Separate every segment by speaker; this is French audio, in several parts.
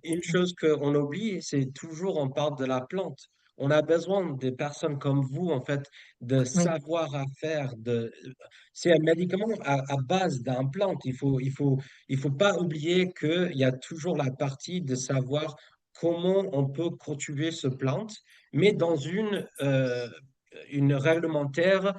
Speaker 1: une chose qu'on oublie, c'est toujours on parle de la plante. On a besoin des personnes comme vous, en fait, de
Speaker 2: Oui.
Speaker 1: savoir à faire. C'est un médicament à base d'un plante. Il faut pas oublier qu'il y a toujours la partie de savoir comment on peut cultiver ce plante, mais dans une réglementaire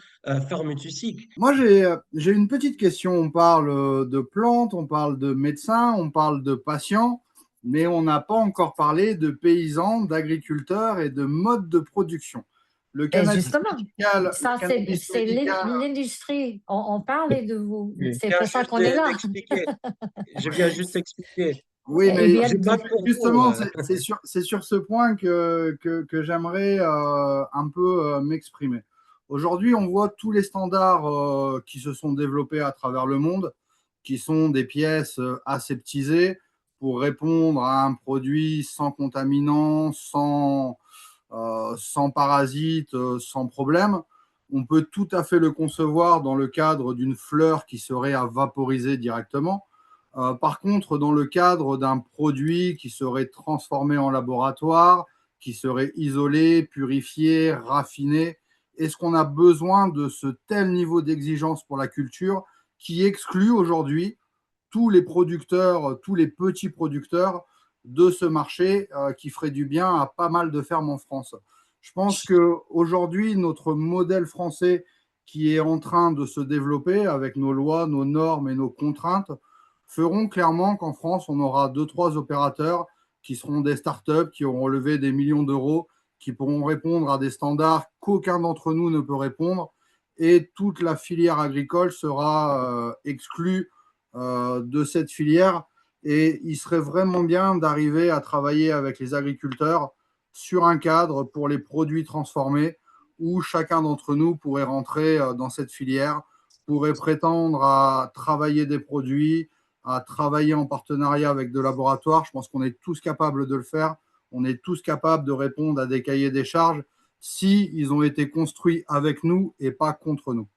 Speaker 1: pharmaceutique.
Speaker 2: Moi, j'ai une petite question. On parle de plantes, on parle de médecins, on parle de patients, mais on n'a pas encore parlé de paysans, d'agriculteurs et de modes de production.
Speaker 1: Oui,
Speaker 2: Le
Speaker 1: oui.
Speaker 2: cannabis médical, le
Speaker 1: Oui.
Speaker 2: cannabis
Speaker 1: Oui.
Speaker 2: c'est médical.
Speaker 1: L'industrie.
Speaker 2: On parlait de vous.
Speaker 1: Je
Speaker 2: C'est
Speaker 1: viens
Speaker 2: pour ça
Speaker 1: juste
Speaker 2: qu'on est là.
Speaker 1: d'expliquer. Je viens juste d'expliquer.
Speaker 2: Oui,
Speaker 1: Je
Speaker 2: mais
Speaker 1: j'ai pas pour vous.
Speaker 2: justement, c'est sur ce point que j'aimerais un peu m'exprimer. Aujourd'hui, on voit tous les standards qui se sont développés à travers le monde, qui sont des pièces aseptisées pour répondre à un produit sans contaminants, sans parasites, sans problème. On peut tout à fait le concevoir dans le cadre d'une fleur qui serait à vaporiser directement. Par contre, dans le cadre d'un produit qui serait transformé en laboratoire, qui serait isolé, purifié, raffiné, est-ce qu'on a besoin de ce tel niveau d'exigence pour la culture qui exclut aujourd'hui tous les producteurs, tous les petits producteurs de ce marché qui ferait du bien à pas mal de fermes en France? Je pense qu'aujourd'hui, notre modèle français qui est en train de se développer avec nos lois, nos normes et nos contraintes feront clairement qu'en France, on aura deux, trois opérateurs qui seront des startups, qui auront levé des millions d'euros, qui pourront répondre à des standards qu'aucun d'entre nous ne peut répondre, et toute la filière agricole sera exclue de cette filière. Et il serait vraiment bien d'arriver à travailler avec les agriculteurs sur un cadre pour les produits transformés où chacun d'entre nous pourrait rentrer dans cette filière, pourrait prétendre à travailler des produits, à travailler en partenariat avec des laboratoires. Je pense qu'on est tous capables de le faire. On est tous capables de répondre à des cahiers des charges si ils ont été construits avec nous et pas contre nous.